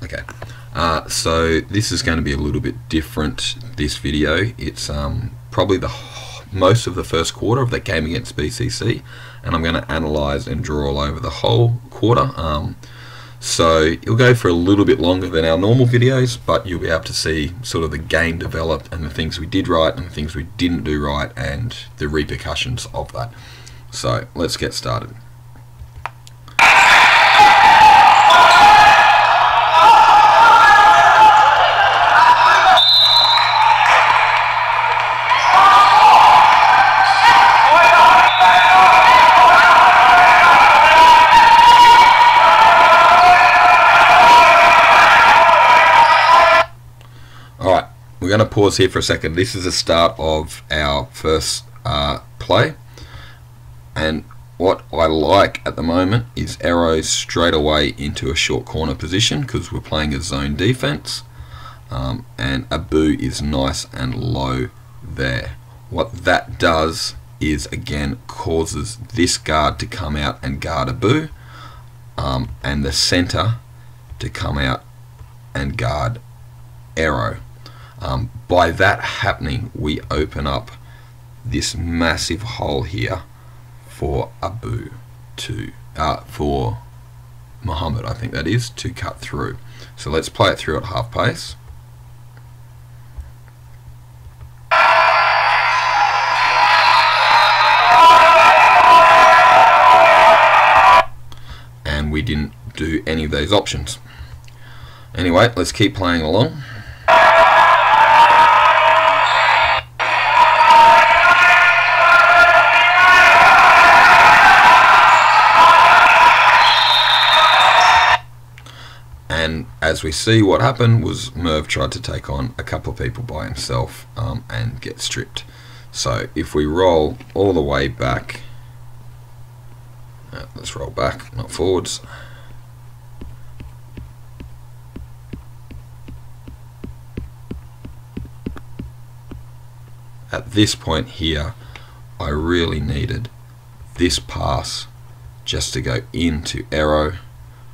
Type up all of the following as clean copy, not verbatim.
Okay, so this is going to be a little bit different, this video. It's probably most of the first quarter of that game against BCC, and I'm going to analyse and draw all over the whole quarter. So it'll go for a little bit longer than our normal videos, but you'll be able to see sort of the game developed and the things we did right and the things we didn't do right and the repercussions of that. So let's get started. We're going to pause here for a second. This is the start of our first play, and what I like at the moment is arrows straight away into a short corner position because we're playing a zone defense, and Abu is nice and low there. What that does is again causes this guard to come out and guard Abu, and the center to come out and guard Arrow. By that happening, we open up this massive hole here for Abu for Mohammed, I think that is, to cut through. So let's play it through at half pace. And we didn't do any of those options. Anyway, let's keep playing along. And as we see, what happened was Merv tried to take on a couple of people by himself and get stripped. So if we roll all the way back, let's roll back, not forwards. At this point here, I really needed this pass just to go into Arrow,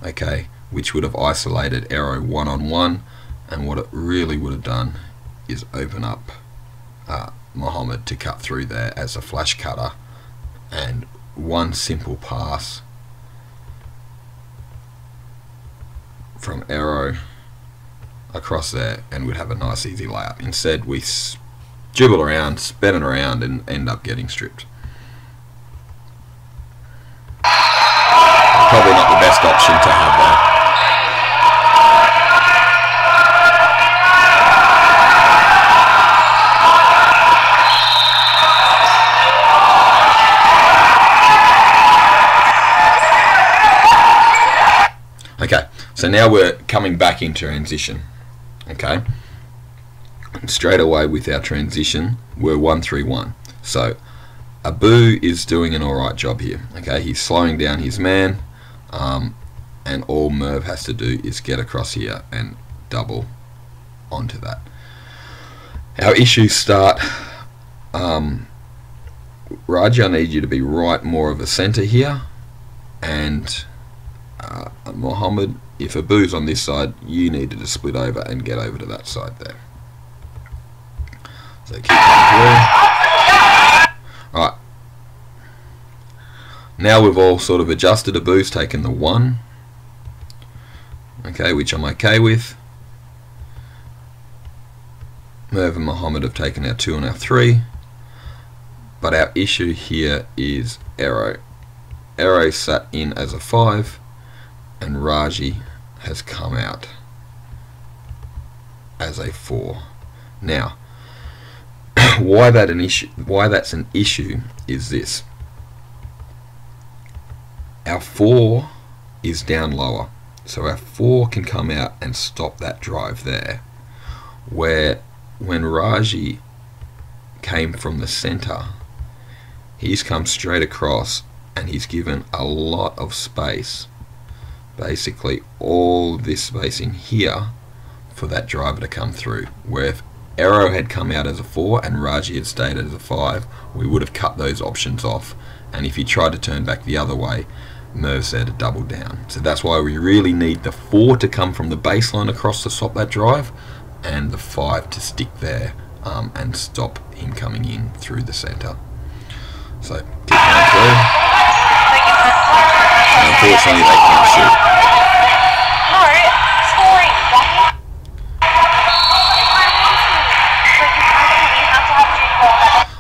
okay, which would have isolated Arrow one-on-one, and what it really would have done is open up Mohammed to cut through there as a flash cutter, and one simple pass from Arrow across there and we'd have a nice easy layup. Instead we dribble around, spin it around and end up getting stripped. Probably not the best option to have there. Okay, so now we're coming back in transition, okay? And straight away with our transition, we're 1-3-1. So Abu is doing an alright job here, okay? He's slowing down his man, and all Merv has to do is get across here and double onto that. Our issues start, Raji, I need you to be right more of a centre here, and Mohammed, if Abu's on this side, you needed to split over and get over to that side there. So keep going through. Alright. Now we've all sort of adjusted. Abu's taken the 1. Okay, which I'm okay with. Merv and Mohammed have taken our 2 and our 3. But our issue here is Arrow. Arrow sat in as a 5. And Raji has come out as a 4. Now, why that's an issue is this. Our 4 is down lower, so our 4 can come out and stop that drive there. Where when Raji came from the center, he's come straight across and he's given a lot of space, basically all this space in here, for that driver to come through. Where if Arrow had come out as a 4 and Raji had stayed as a 5, we would have cut those options off, and if he tried to turn back the other way, Merv's there to double down. So that's why we really need the 4 to come from the baseline across to stop that drive, and the 5 to stick there and stop him coming in through the centre. So kick one through. Unfortunately, they can't shoot.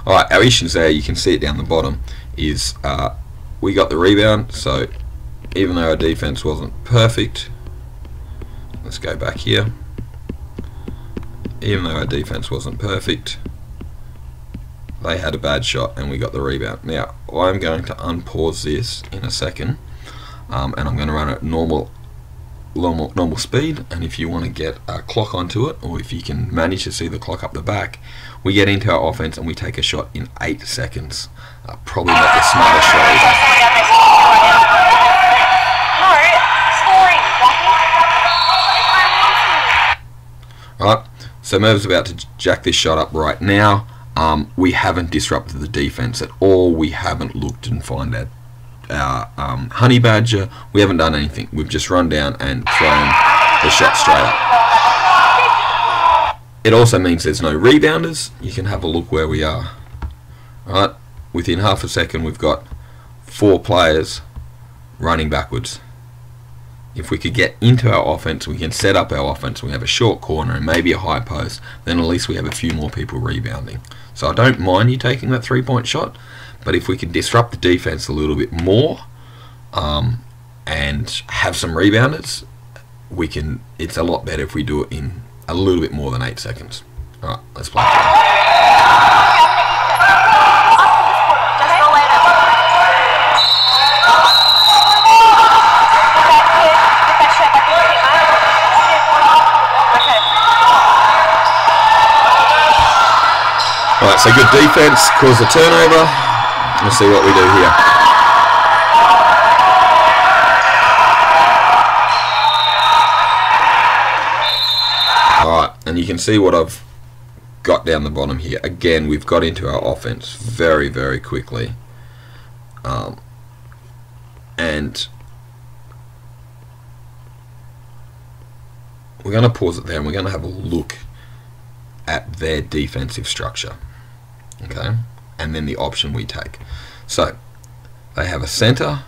Alright, our issues there, you can see it down the bottom, is we got the rebound, so even though our defense wasn't perfect, let's go back here, even though our defense wasn't perfect, they had a bad shot and we got the rebound. Now, I'm going to unpause this in a second, and I'm going to run at normal speed, and if you want to get a clock onto it, or if you can manage to see the clock up the back, we get into our offense and we take a shot in 8 seconds. Probably not the smartest shot either. Alright, so Merv's about to jack this shot up right now. We haven't disrupted the defense at all. We haven't looked and find our honey badger. We haven't done anything. We've just run down and thrown the shot straight up. It also means there's no rebounders. You can have a look where we are. Alright, within half a second we've got 4 players running backwards. If we could get into our offense, we can set up our offense, we have a short corner and maybe a high post, then at least we have a few more people rebounding. So I don't mind you taking that 3-point shot, but if we can disrupt the defense a little bit more and have some rebounders, we can. It's a lot better if we do it in a little bit more than 8 seconds. Alright, let's play. Alright, so good defense, cause a turnover. Let's see what we do here. Alright, and you can see what I've got down the bottom here. Again, we've got into our offense very, very quickly. And we're going to pause it there and we're going to have a look at their defensive structure. Okay, and then the option we take. So they have a center,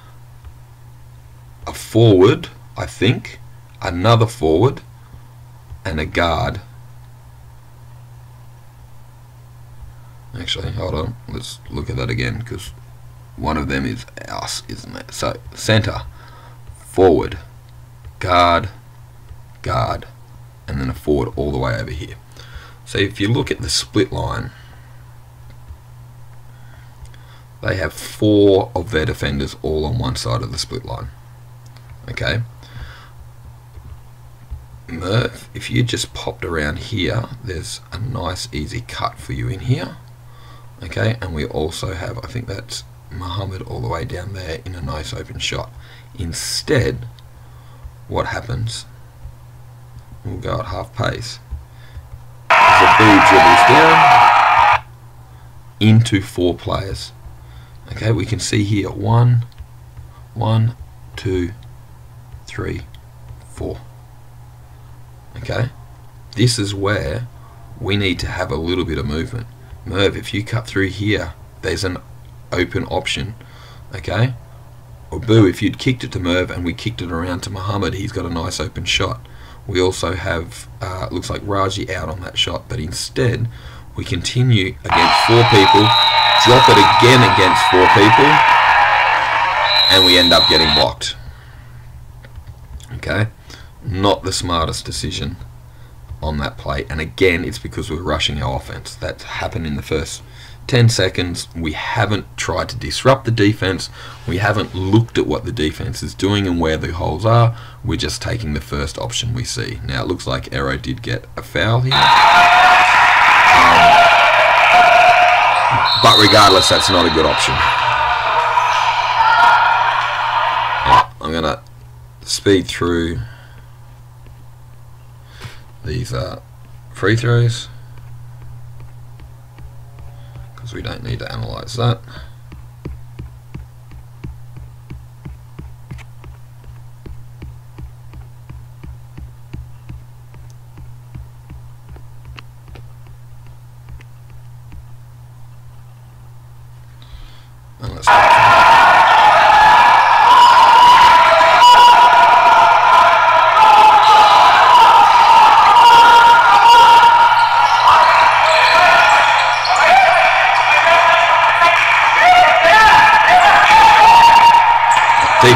a forward, I think, another forward, and a guard. Actually, hold on, let's look at that again, because one of them is us, isn't it? So center, forward, guard, guard, and then a forward all the way over here. So if you look at the split line, they have 4 of their defenders all on one side of the split line. Okay, Merv, if you just popped around here, there's a nice easy cut for you in here. Okay, and we also have, I think that's Muhammad all the way down there in a nice open shot. Instead, what happens, we'll go at half pace, the ball dribbles down into 4 players. Okay, we can see here 1, 2, 3, 4. Okay, this is where we need to have a little bit of movement. Merv, if you cut through here, there's an open option. Okay, or Boo, if you'd kicked it to Merv and we kicked it around to Muhammad, he's got a nice open shot. We also have, looks like Raji out on that shot, but instead we continue against 4 people, drop it again against 4 people, and we end up getting blocked. Okay, not the smartest decision on that play, and again it's because we're rushing our offense. That happened in the first 10 seconds. We haven't tried to disrupt the defense. We haven't looked at what the defense is doing and where the holes are. We're just taking the first option we see. Now it looks like Aero did get a foul here, but regardless, that's not a good option. I'm gonna speed through these free throws, because we don't need to analyze that.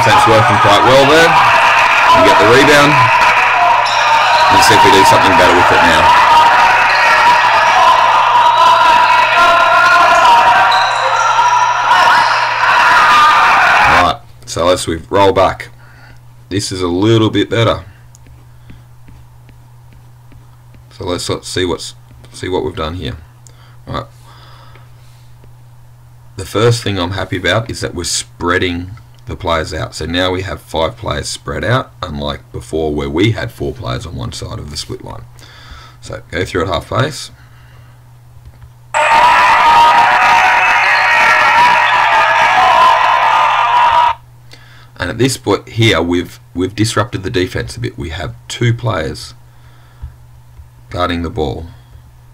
defense working quite well there. We get the rebound. Let's see if we do something better with it now. Alright, so as we roll back, this is a little bit better. So let's see what we've done here. Alright. The first thing I'm happy about is that we're spreading the players out. So now we have 5 players spread out, unlike before where we had 4 players on one side of the split line. So go through at half pace. And at this point here, we've disrupted the defense a bit. We have 2 players guarding the ball.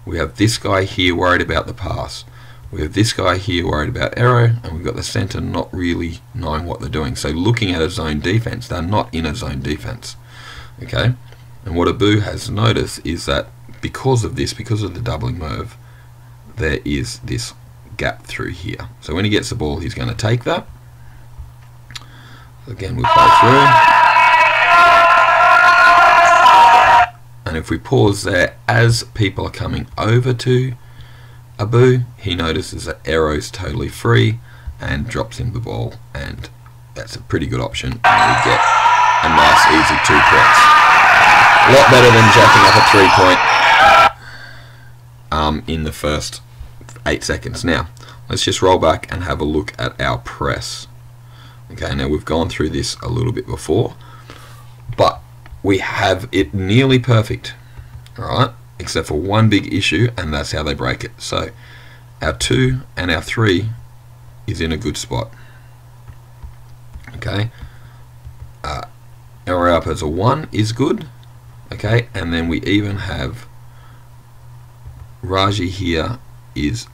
We have this guy here worried about the pass. We have this guy here worried about arrow, and we've got the center not really knowing what they're doing. So looking at a zone defense, they're not in a zone defense. Okay? And what Abu has noticed is that because of this, because of the doubling Merv, there is this gap through here. So when he gets the ball, he's going to take that. Again, we play through. And if we pause there, as people are coming over to Abu, he notices that arrow's totally free and drops him the ball, and that's a pretty good option, and we get a nice easy 2 points. A lot better than jacking up a 3 point in the first 8 seconds. Now let's just roll back and have a look at our press. Okay, now we've gone through this a little bit before, but we have it nearly perfect, alright, except for one big issue, and that's how they break it. So our 2 and our 3 is in a good spot. Okay, our up as a 1 is good. Okay, and then we even have Raji here is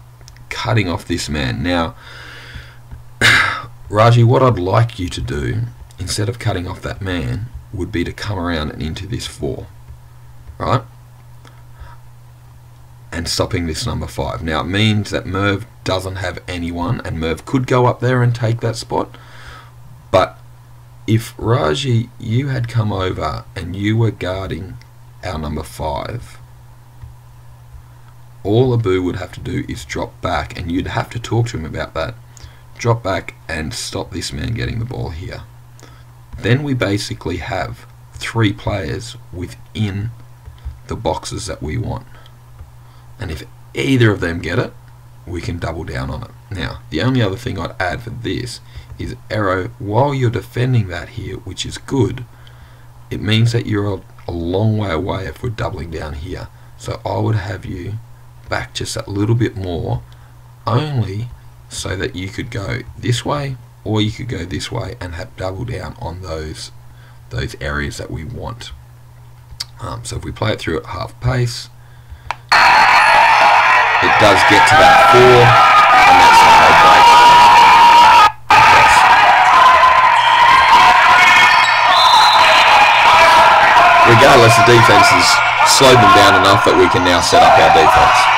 cutting off this man. Now Raji, what I'd like you to do, instead of cutting off that man, would be to come around and into this 4, right? And stopping this number 5. Now it means that Merv doesn't have anyone, and Merv could go up there and take that spot. But if Raji, you had come over and you were guarding our number 5, all Abu would have to do is drop back, and you'd have to talk to him about that. Drop back and stop this man getting the ball here. Then we basically have 3 players within the boxes that we want. And if either of them get it, we can double down on it. Now, the only other thing I'd add for this is arrow, while you're defending that here, which is good, it means that you're a long way away if we're doubling down here. So I would have you back just a little bit more, only so that you could go this way or you could go this way and have double down on those areas that we want. So if we play it through at half pace, it does get to that 4, and that's how they break. Yes. Regardless, the defense has slowed them down enough that we can now set up our defense.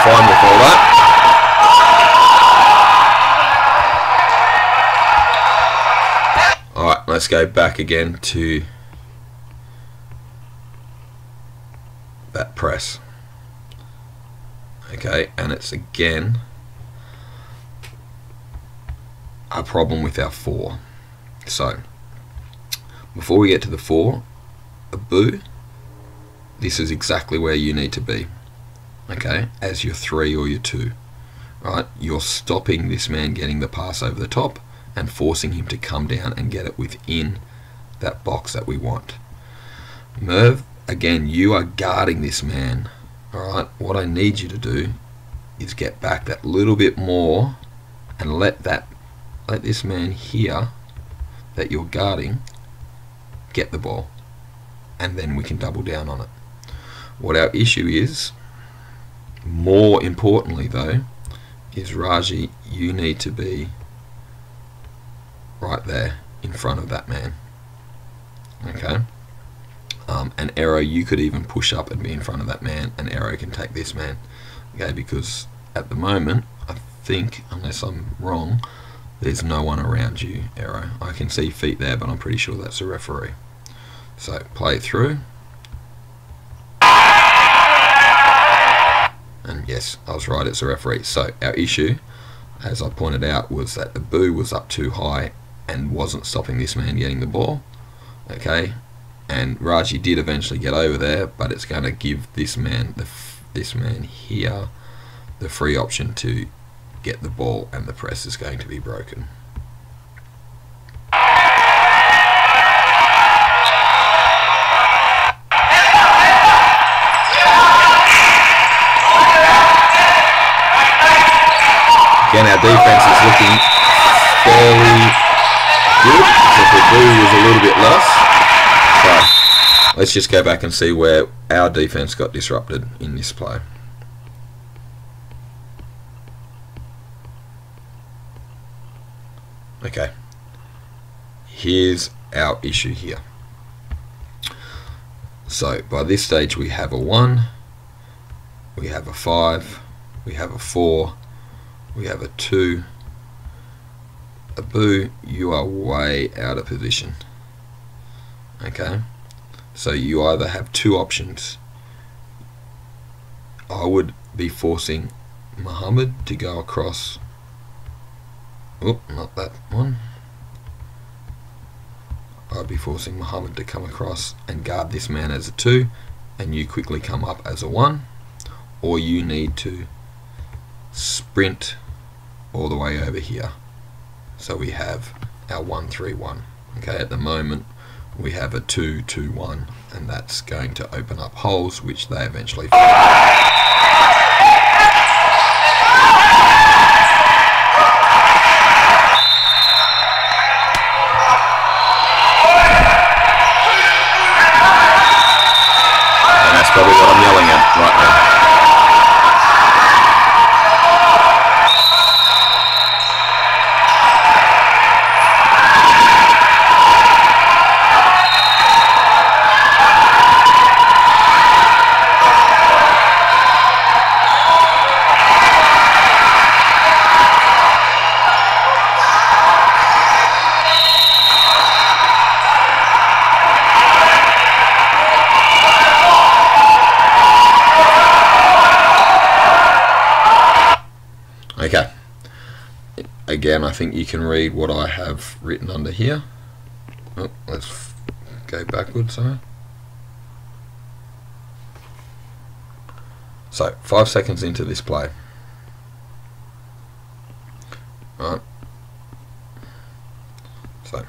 Fine with all that. Alright, let's go back again to that press. Okay, and it's again a problem with our 4. So, before we get to the 4, Abu, this is exactly where you need to be. Okay, as your 3 or your 2, right? You're stopping this man getting the pass over the top and forcing him to come down and get it within that box that we want. Merv, again, you are guarding this man. Alright, what I need you to do is get back that little bit more and let this man here that you're guarding get the ball, and then we can double down on it. What our issue is, more importantly though, is Raji, you need to be right there. in front of that man. Okay. And Arrow, you could even push up and be in front of that man, and Arrow can take this man. Okay, because at the moment, I think, unless I'm wrong, there's no one around you, Arrow. I can see feet there, but I'm pretty sure that's a referee. So play it through. And yes, I was right, it's a referee. So our issue, as I pointed out, was that the boo was up too high and wasn't stopping this man getting the ball. Okay, and Raji did eventually get over there, but it's going to give this man here the free option to get the ball, and the press is going to be broken. Again, our defense is looking fairly good, except the boo was a little bit less. So let's just go back and see where our defense got disrupted in this play. Okay, here's our issue here. So by this stage we have a 1, we have a 5, we have a 4, we have a 2. A boo, you are way out of position. Okay, so you either have two options. I would be forcing Muhammad to go across. Oh, not that one. I'd be forcing Muhammad to come across and guard this man as a 2, and you quickly come up as a 1, or you need to sprint all the way over here. So we have our 1-3-1. Okay, at the moment we have a 2-2-1, and that's going to open up holes which they eventually find. Probably what I'm yelling at right now. Okay, again, I think you can read what I have written under here. Oh, let's go backwards, sorry. So, 5 seconds into this play. Right. So,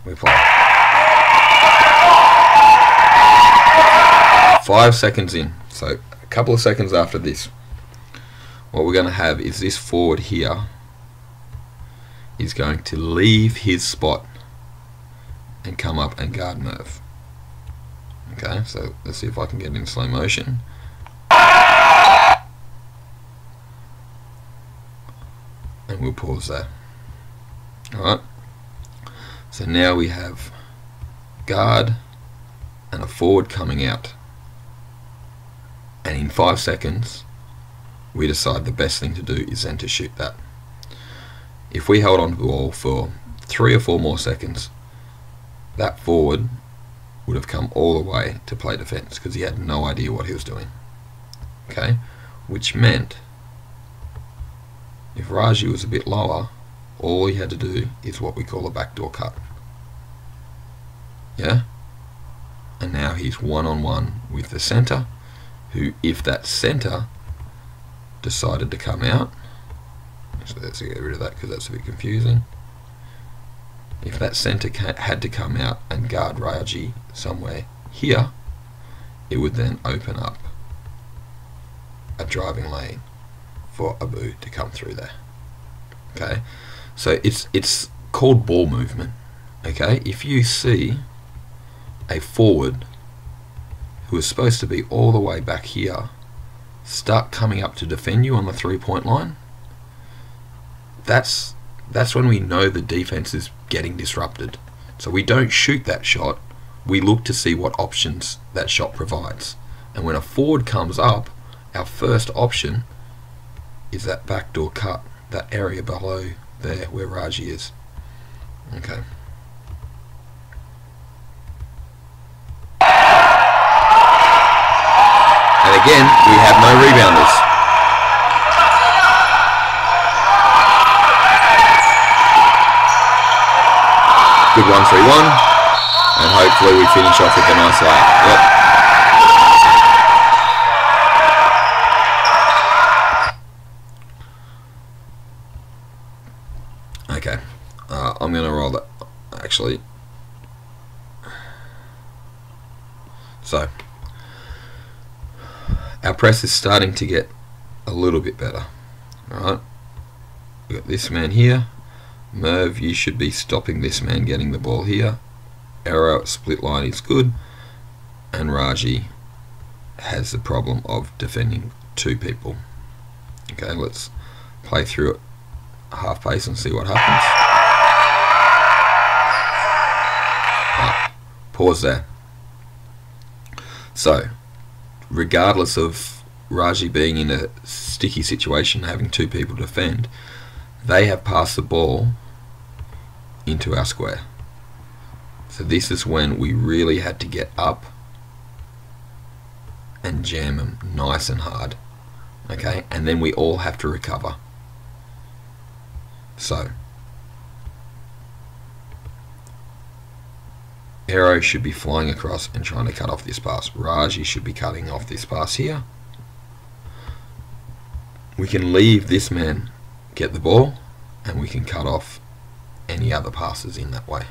we play. 5 seconds in. So a couple of seconds after this, what we're going to have is this forward here is going to leave his spot and come up and guard Merv. Okay, so let's see if I can get it in slow motion. And we'll pause there. Alright, so now we have guard and a forward coming out. And in 5 seconds, we decide the best thing to do is then to shoot that. If we held on to the ball for 3 or 4 more seconds, that forward would have come all the way to play defense because he had no idea what he was doing. Okay, which meant if Raji was a bit lower, all he had to do is what we call a backdoor cut. Yeah, and now he's one-on-one with the center, who, if that center decided to come out, so let's get rid of that because that's a bit confusing. If that center had to come out and guard Raji somewhere here, it would then open up a driving lane for Abu to come through there. Okay, so it's called ball movement. Okay, if you see a forward who is supposed to be all the way back here start coming up to defend you on the 3-point line, that's when we know the defense is getting disrupted. So we don't shoot that shot. We look to see what options that shot provides. And when a forward comes up, our first option is that backdoor cut, that area below there where Raji is. Okay. And again, we have no rebounders. Good 1-3-1, and hopefully we finish off with a nice layup. Yep. Okay, I'm going to roll that, actually. So, our press is starting to get a little bit better. Alright, we've got this man here. Merv, you should be stopping this man getting the ball here. Arrow at split line is good. And Raji has the problem of defending two people. Okay, let's play through it half pace and see what happens. Right, pause there. So, regardless of Raji being in a sticky situation, having two people to defend, they have passed the ball into our square. So this is when we really had to get up and jam them nice and hard. Okay, and then we all have to recover. So Arrow should be flying across and trying to cut off this pass. Raji should be cutting off this pass here. We can leave this man get the ball, and we can cut off any other passes in that way,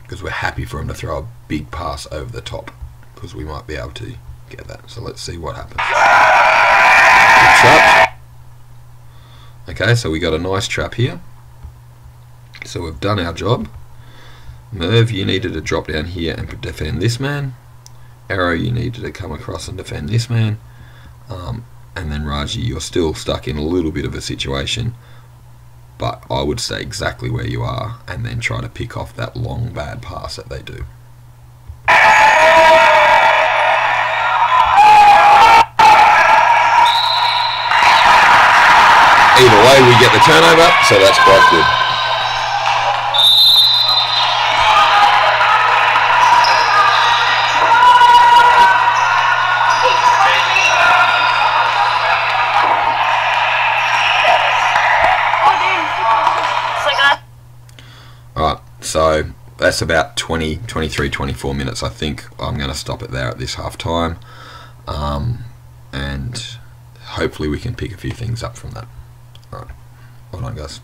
because we're happy for him to throw a big pass over the top, because we might be able to get that. So let's see what happens. Good trap. Okay, so we got a nice trap here. So we've done our job. Merv, you needed to drop down here and defend this man. Arrow, you needed to come across and defend this man. And then Raji, you're still stuck in a little bit of a situation, but I would stay exactly where you are and then try to pick off that long bad pass that they do. Either way, we get the turnover, so that's quite good. Alright, so that's about 23, 24 minutes. I think I'm going to stop it there at this half time. And hopefully we can pick a few things up from that. Alright, well done guys.